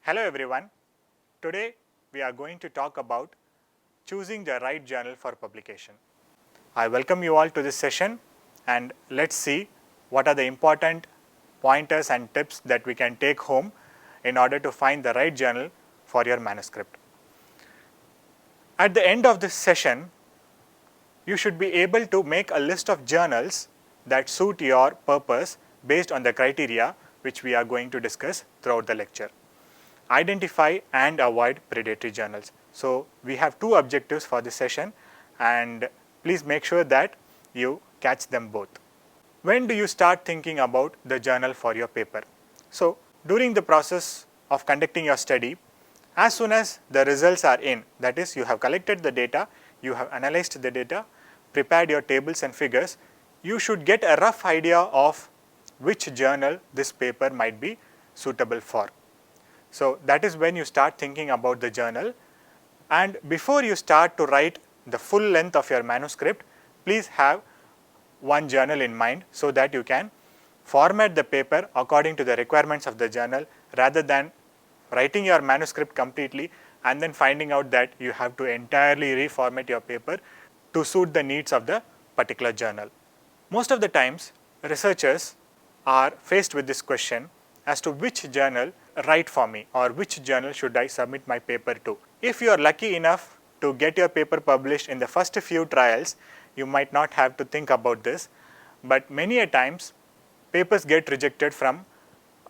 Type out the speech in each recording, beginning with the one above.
Hello everyone. Today we are going to talk about choosing the right journal for publication. I welcome you all to this session and let's see what are the important pointers and tips that we can take home in order to find the right journal for your manuscript. At the end of this session, you should be able to make a list of journals that suit your purpose based on the criteria which we are going to discuss throughout the lecture. Identify and avoid predatory journals. So we have two objectives for this session and please make sure that you catch them both. When do you start thinking about the journal for your paper? So during the process of conducting your study, as soon as the results are in, that is you have collected the data, you have analyzed the data, prepared your tables and figures, you should get a rough idea of which journal this paper might be suitable for. So that is when you start thinking about the journal, and before you start to write the full length of your manuscript, please have one journal in mind so that you can format the paper according to the requirements of the journal rather than writing your manuscript completely and then finding out that you have to entirely reformat your paper to suit the needs of the particular journal. Most of the times, researchers are faced with this question as to which journal right for me or which journal should I submit my paper to. If you are lucky enough to get your paper published in the first few trials, you might not have to think about this, but many a times papers get rejected from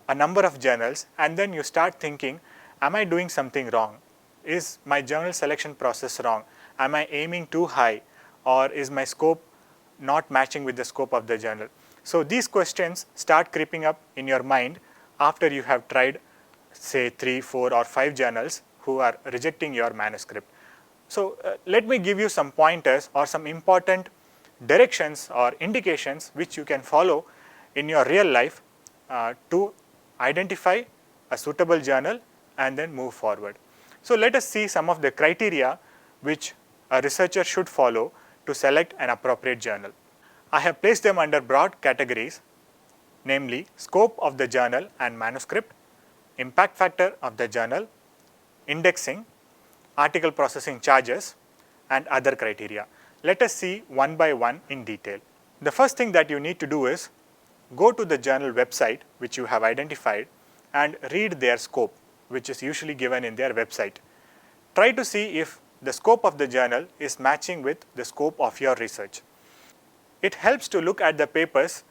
a number of journals and then you start thinking, am I doing something wrong? Is my journal selection process wrong? Am I aiming too high, or is my scope not matching with the scope of the journal? So these questions start creeping up in your mind after you have tried say 3, 4 or 5 journals who are rejecting your manuscript. So let me give you some pointers or some important directions or indications which you can follow in your real life to identify a suitable journal and then move forward. So let us see some of the criteria which a researcher should follow to select an appropriate journal. I have placed them under broad categories, namely scope of the journal and manuscript, impact factor of the journal, indexing, article processing charges, and other criteria. Let us see one by one in detail. The first thing that you need to do is go to the journal website which you have identified and read their scope, which is usually given in their website. Try to see if the scope of the journal is matching with the scope of your research. It helps to look at the papers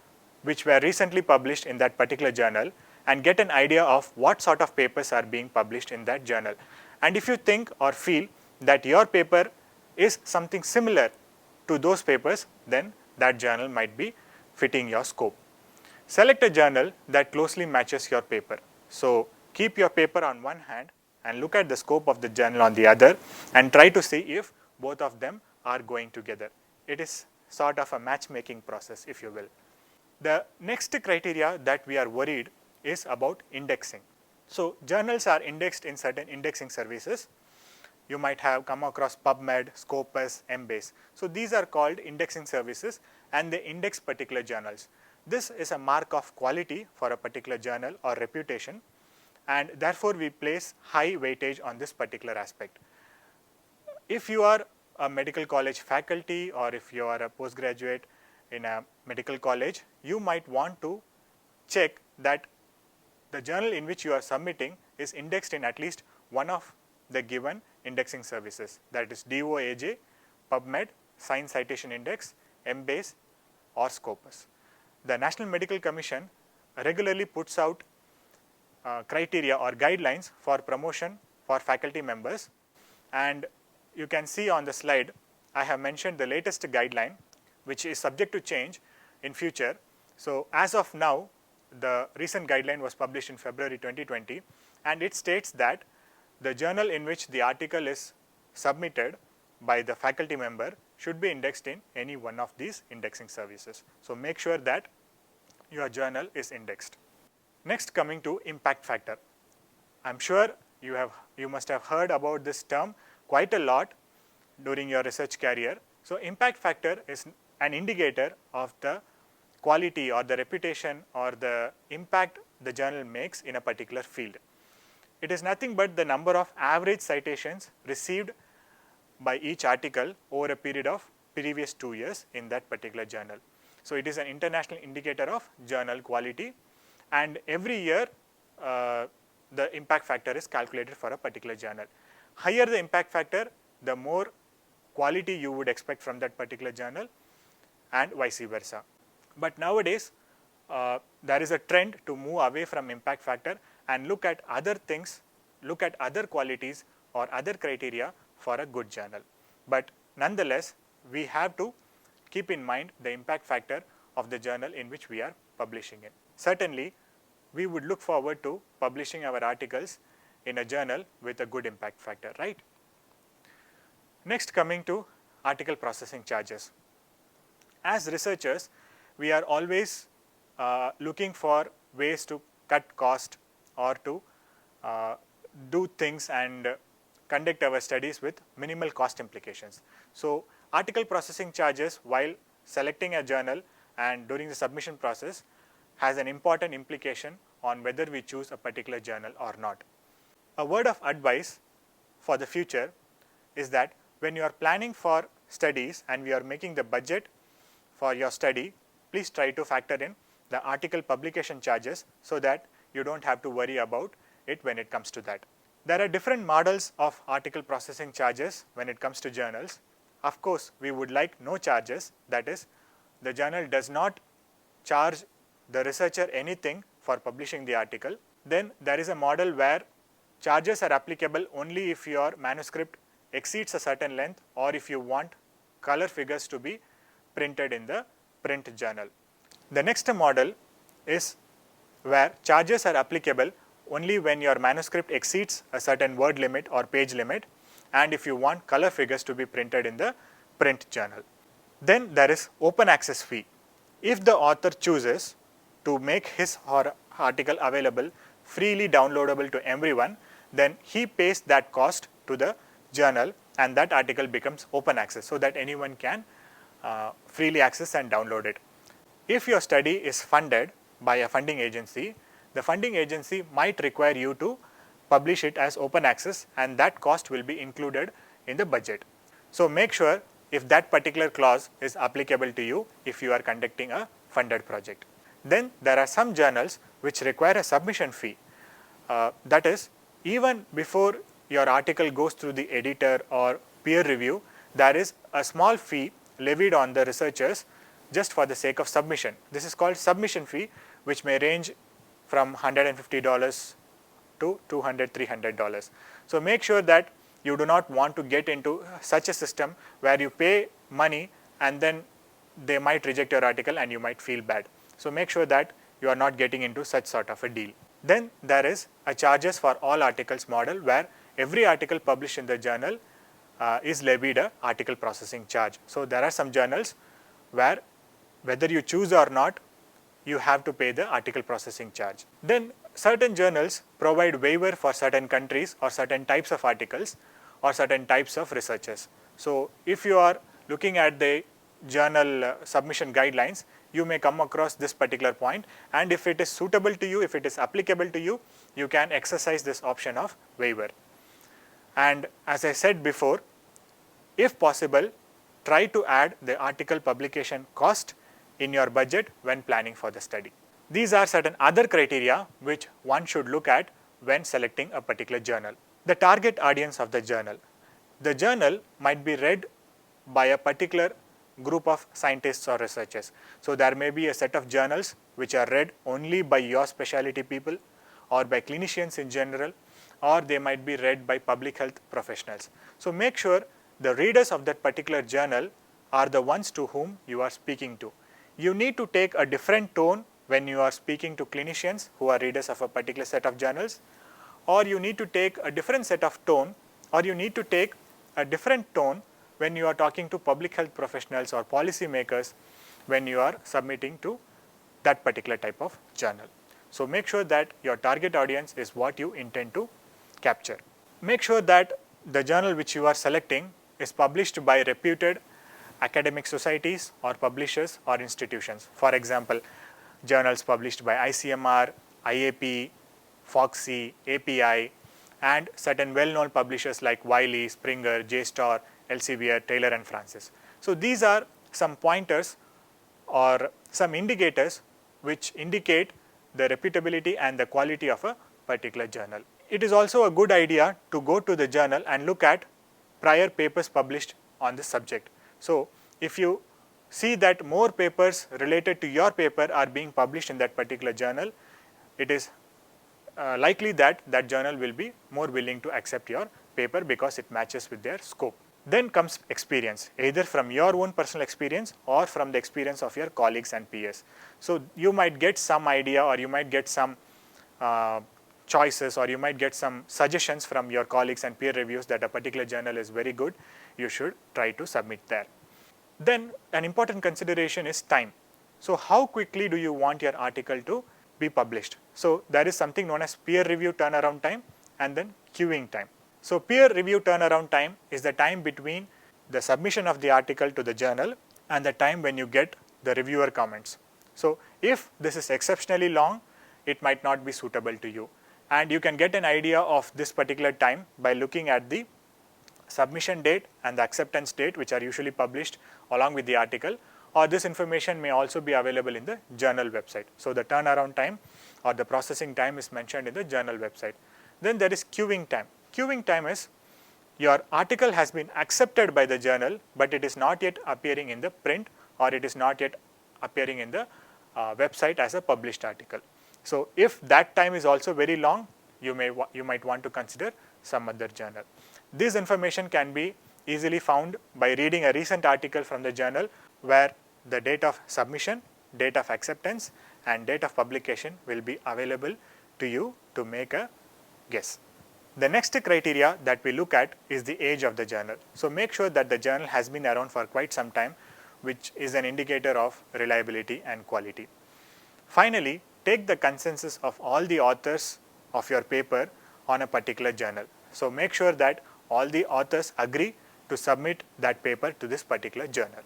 which were recently published in that particular journal and get an idea of what sort of papers are being published in that journal. And if you think or feel that your paper is something similar to those papers, then that journal might be fitting your scope. Select a journal that closely matches your paper. So keep your paper on one hand and look at the scope of the journal on the other and try to see if both of them are going together. It is sort of a matchmaking process, if you will. The next criteria that we are worried is about indexing. So journals are indexed in certain indexing services. You might have come across PubMed, Scopus, Embase. So these are called indexing services and they index particular journals. This is a mark of quality for a particular journal or reputation, and therefore we place high weightage on this particular aspect. If you are a medical college faculty or if you are a postgraduate in a medical college, you might want to check that the journal in which you are submitting is indexed in at least one of the given indexing services, that is DOAJ, PubMed, Science Citation Index, Embase or Scopus. The National Medical Commission regularly puts out criteria or guidelines for promotion for faculty members, and you can see on the slide I have mentioned the latest guideline which is subject to change in future. So as of now, the recent guideline was published in February 2020 and it states that the journal in which the article is submitted by the faculty member should be indexed in any one of these indexing services. So make sure that your journal is indexed. Next, coming to impact factor. I'm sure you must have heard about this term quite a lot during your research career. So impact factor is an indicator of the quality or the reputation or the impact the journal makes in a particular field. it is nothing but the number of average citations received by each article over a period of previous 2 years in that particular journal. So it is an international indicator of journal quality, and every year the impact factor is calculated for a particular journal. Higher the impact factor, the more quality you would expect from that particular journal, and vice versa. But nowadays there is a trend to move away from impact factor and look at other things, look at other qualities or other criteria for a good journal. But nonetheless, we have to keep in mind the impact factor of the journal in which we are publishing in. Certainly, we would look forward to publishing our articles in a journal with a good impact factor, right? Next, coming to article processing charges. As researchers, we are always looking for ways to cut cost or to do things and conduct our studies with minimal cost implications. So article processing charges while selecting a journal and during the submission process has an important implication on whether we choose a particular journal or not. A word of advice for the future is that when you are planning for studies and we are making the budget for your study, please try to factor in the article publication charges so that you don't have to worry about it when it comes to that. There are different models of article processing charges when it comes to journals. Of course, we would like no charges, that is, the journal does not charge the researcher anything for publishing the article. Then there is a model where charges are applicable only if your manuscript exceeds a certain length or if you want color figures to be printed in the print journal. The next model is where charges are applicable only when your manuscript exceeds a certain word limit or page limit and if you want color figures to be printed in the print journal. Then there is open access fee. If the author chooses to make his or her article available freely downloadable to everyone, then he pays that cost to the journal and that article becomes open access so that anyone can freely access and download it. If your study is funded by a funding agency, the funding agency might require you to publish it as open access and that cost will be included in the budget. So make sure if that particular clause is applicable to you if you are conducting a funded project. Then there are some journals which require a submission fee. That is, even before your article goes through the editor or peer review, there is a small fee levied on the researchers just for the sake of submission. This is called submission fee, which may range from $150 to $200, $300. So make sure that you do not want to get into such a system where you pay money and then they might reject your article and you might feel bad. So make sure that you are not getting into such sort of a deal. Then there is a charges for all articles model where every article published in the journal is levied a article processing charge. So there are some journals where whether you choose or not, you have to pay the article processing charge. Then certain journals provide waiver for certain countries or certain types of articles or certain types of researchers. So if you are looking at the journal submission guidelines, you may come across this particular point, and if it is suitable to you, if it is applicable to you, you can exercise this option of waiver. And as I said before, if possible, try to add the article publication cost in your budget when planning for the study. These are certain other criteria which one should look at when selecting a particular journal. The target audience of the journal. The journal might be read by a particular group of scientists or researchers. So there may be a set of journals which are read only by your specialty people or by clinicians in general, or they might be read by public health professionals. So make sure the readers of that particular journal are the ones to whom you are speaking to. You need to take a different tone when you are speaking to clinicians who are readers of a particular set of journals, or you need to take a different set of tone, or you need to take a different tone when you are talking to public health professionals or policy makers when you are submitting to that particular type of journal. So make sure that your target audience is what you intend to capture. Make sure that the journal which you are selecting is published by reputed academic societies or publishers or institutions. For example, journals published by ICMR, IAP, FOXI, API, and certain well-known publishers like Wiley, Springer, JSTOR, Elsevier, Taylor and Francis. So these are some pointers or some indicators which indicate the reputability and the quality of a particular journal. It is also a good idea to go to the journal and look at prior papers published on this subject. So if you see that more papers related to your paper are being published in that particular journal, it is likely that that journal will be more willing to accept your paper because it matches with their scope. Then comes experience, either from your own personal experience or from the experience of your colleagues and peers. So you might get some idea, or you might get some choices, or you might get some suggestions from your colleagues and peer reviews that a particular journal is very good. You should try to submit there. Then an important consideration is time. So how quickly do you want your article to be published? So there is something known as peer review turnaround time and then queuing time. So peer review turnaround time is the time between the submission of the article to the journal and the time when you get the reviewer comments. So if this is exceptionally long, it might not be suitable to you. And you can get an idea of this particular time by looking at the submission date and the acceptance date, which are usually published along with the article, or this information may also be available in the journal website. So the turnaround time or the processing time is mentioned in the journal website. Then there is queuing time. Queuing time is your article has been accepted by the journal, but it is not yet appearing in the print, or it is not yet appearing in the website as a published article. So if that time is also very long, you might want to consider some other journal. This information can be easily found by reading a recent article from the journal where the date of submission, date of acceptance and date of publication will be available to you to make a guess. The next criteria that we look at is the age of the journal. So make sure that the journal has been around for quite some time, which is an indicator of reliability and quality. Finally, take the consensus of all the authors of your paper on a particular journal. So make sure that all the authors agree to submit that paper to this particular journal.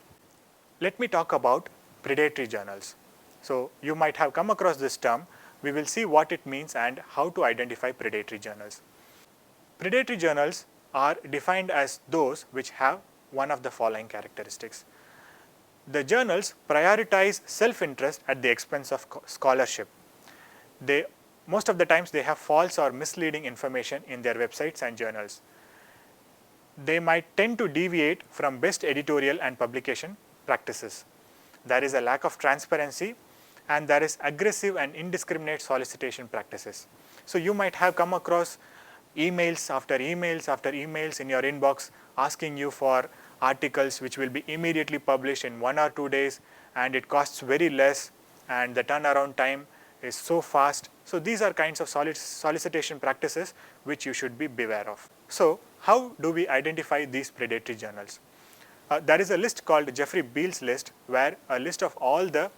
Let me talk about predatory journals. So you might have come across this term. We will see what it means and how to identify predatory journals. Predatory journals are defined as those which have one of the following characteristics. The journals prioritize self-interest at the expense of scholarship. Most of the times they have false or misleading information in their websites and journals. They might tend to deviate from best editorial and publication practices. There is a lack of transparency and there is aggressive and indiscriminate solicitation practices. So you might have come across emails after emails after emails in your inbox asking you for articles which will be immediately published in 1 or 2 days, and it costs very less and the turnaround time is so fast. So these are kinds of solicitation practices which you should be beware of. So how do we identify these predatory journals? There is a list called Jeffrey Beall's list, where a list of all the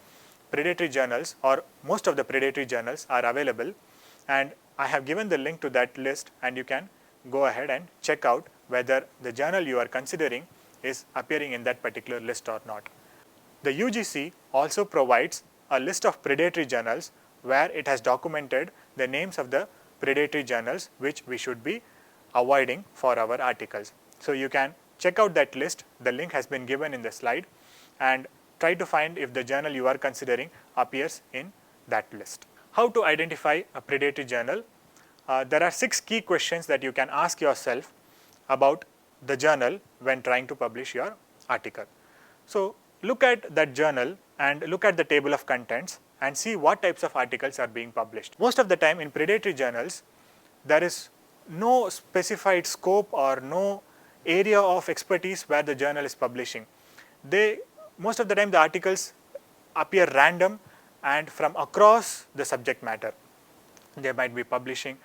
predatory journals or most of the predatory journals are available, and I have given the link to that list, and you can go ahead and check out whether the journal you are considering is appearing in that particular list or not. The UGC also provides a list of predatory journals where it has documented the names of the predatory journals which we should be avoiding for our articles. So you can check out that list. The link has been given in the slide, and try to find if the journal you are considering appears in that list. How to identify a predatory journal? There are 6 key questions that you can ask yourself about the journal when trying to publish your article. So look at that journal and look at the table of contents and see what types of articles are being published. Most of the time in predatory journals, there is no specified scope or no area of expertise where the journal is publishing. Most of the time the articles appear random and from across the subject matter. They might be publishing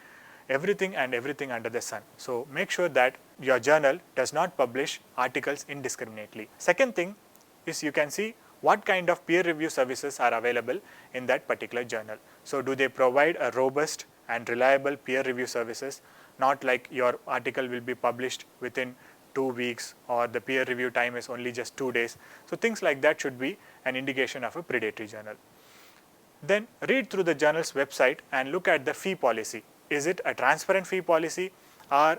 everything and everything under the sun. So make sure that your journal does not publish articles indiscriminately. Second thing is, you can see what kind of peer review services are available in that particular journal. So do they provide a robust and reliable peer review services, not like your article will be published within 2 weeks or the peer review time is only just 2 days. So things like that should be an indication of a predatory journal. Then read through the journal's website and look at the fee policy. is it a transparent fee policy, or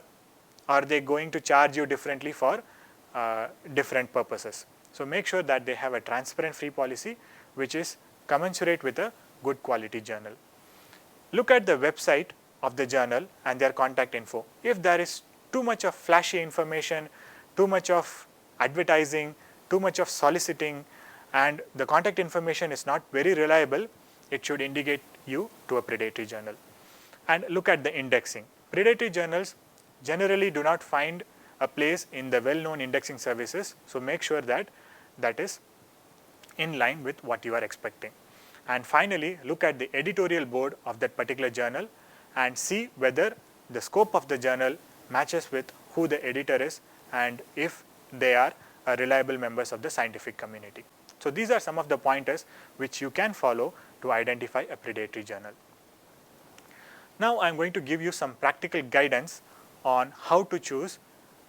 are they going to charge you differently for different purposes? So make sure that they have a transparent fee policy which is commensurate with a good quality journal. Look at the website of the journal and their contact info. If there is too much of flashy information, too much of advertising, too much of soliciting, and the contact information is not very reliable, it should indicate you to a predatory journal. And look at the indexing. Predatory journals generally do not find a place in the well-known indexing services, so make sure that that is in line with what you are expecting. And finally, look at the editorial board of that particular journal and see whether the scope of the journal matches with who the editor is and if they are reliable members of the scientific community. So these are some of the pointers which you can follow to identify a predatory journal. Now I am going to give you some practical guidance on how to choose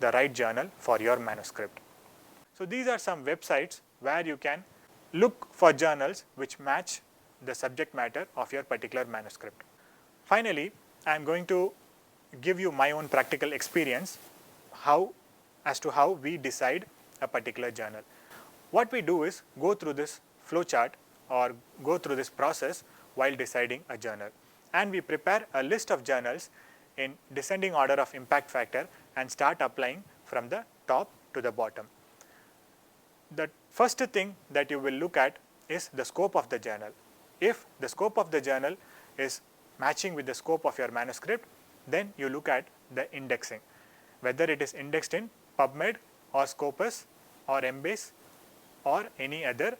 the right journal for your manuscript. So these are some websites where you can look for journals which match the subject matter of your particular manuscript. Finally, I am going to give you my own practical experience as to how we decide a particular journal. What we do is go through this flow chart or go through this process while deciding a journal, and we prepare a list of journals in descending order of impact factor and start applying from the top to the bottom. The first thing that you will look at is the scope of the journal. If the scope of the journal is matching with the scope of your manuscript, then you look at the indexing, whether it is indexed in PubMed or Scopus or Embase or any other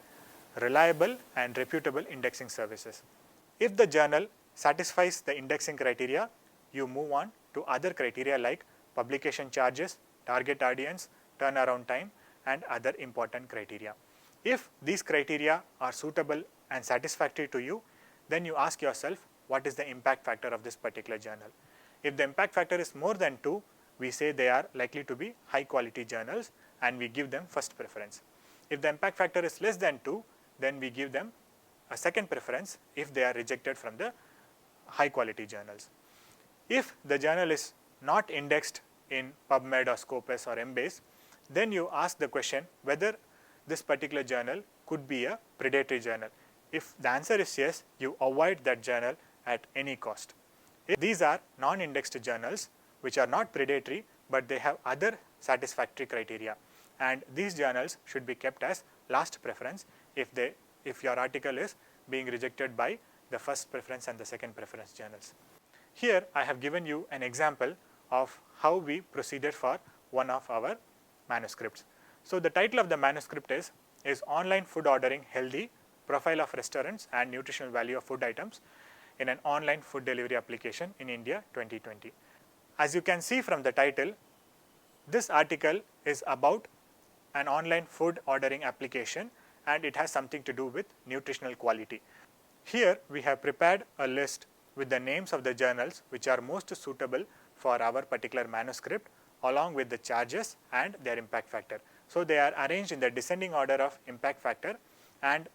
reliable and reputable indexing services. If the journal satisfies the indexing criteria, you move on to other criteria like publication charges, target audience, turnaround time, and other important criteria. If these criteria are suitable and satisfactory to you, then you ask yourself, what is the impact factor of this particular journal? If the impact factor is more than 2, we say they are likely to be high quality journals and we give them first preference. If the impact factor is less than 2, then we give them a second preference if they are rejected from the high quality journals. If the journal is not indexed in PubMed or Scopus or Embase, then you ask the question whether this particular journal could be a predatory journal. If the answer is yes, you avoid that journal at any cost. If these are non-indexed journals which are not predatory but they have other satisfactory criteria, and these journals should be kept as last preference if your article is being rejected by the first preference and the second preference journals. Here I have given you an example of how we proceeded for one of our manuscripts. So the title of the manuscript is Online Food Ordering Healthy, Profile of Restaurants and Nutritional Value of Food Items in an Online Food Delivery Application in India 2020. As you can see from the title, this article is about an online food ordering application and it has something to do with nutritional quality. Here we have prepared a list with the names of the journals which are most suitable for our particular manuscript along with the charges and their impact factor. So they are arranged in the descending order of impact factor, and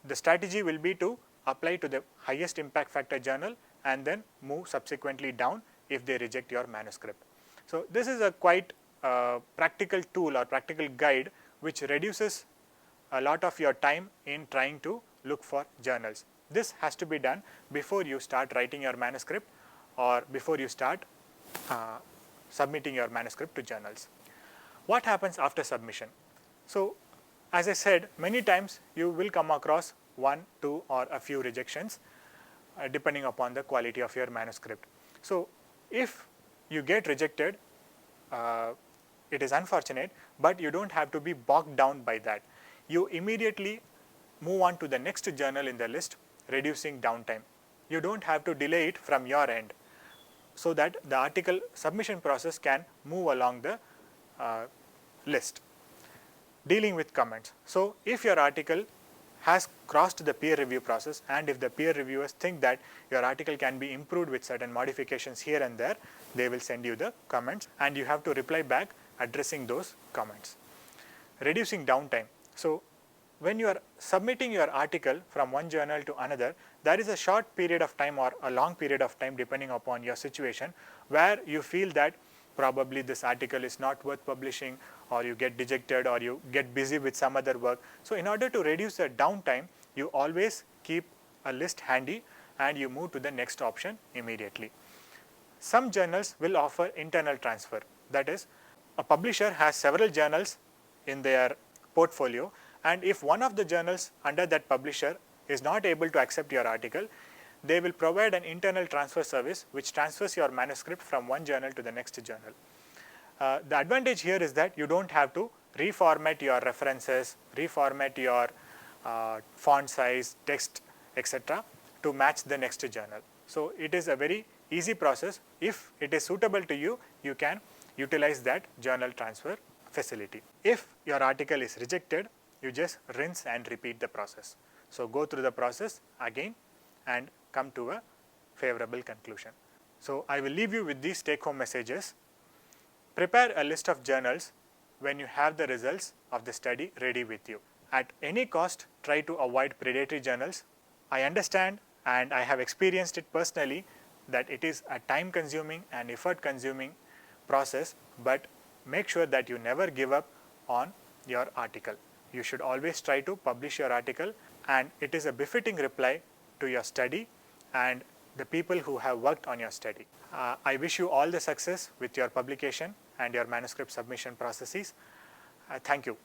the strategy will be to apply to the highest impact factor journal and then move subsequently down if they reject your manuscript. So this is a quite practical tool or practical guide which reduces a lot of your time in trying to look for journals. This has to be done before you start writing your manuscript or before you start submitting your manuscript to journals. What happens after submission? So as I said, many times you will come across 1, 2 or a few rejections depending upon the quality of your manuscript. So if you get rejected, it is unfortunate, but you don't have to be bogged down by that. You immediately move on to the next journal in the list, reducing downtime. You don't have to delay it from your end, so that the article submission process can move along the list. Dealing with comments. So if your article has crossed the peer review process and if the peer reviewers think that your article can be improved with certain modifications here and there, they will send you the comments and you have to reply back addressing those comments. Reducing downtime. So when you are submitting your article from one journal to another, there is a short period of time or a long period of time depending upon your situation where you feel that probably this article is not worth publishing, or you get dejected, or you get busy with some other work. So in order to reduce the downtime, you always keep a list handy and you move to the next option immediately. Some journals will offer internal transfer. That is, a publisher has several journals in their portfolio, and if one of the journals under that publisher is not able to accept your article, they will provide an internal transfer service which transfers your manuscript from one journal to the next journal. The advantage here is that you don't have to reformat your references, reformat your font size, text, etc. to match the next journal. So it is a very easy process. If it is suitable to you, you can utilize that journal transfer facility. If your article is rejected, you just rinse and repeat the process. So go through the process again and come to a favorable conclusion. So I will leave you with these take-home messages. Prepare a list of journals when you have the results of the study ready with you. At any cost, try to avoid predatory journals. I understand and I have experienced it personally that it is a time-consuming and effort-consuming process, but make sure that you never give up on your article. You should always try to publish your article, and it is a befitting reply to your study and the people who have worked on your study. I wish you all the success with your publication and your manuscript submission processes. Thank you.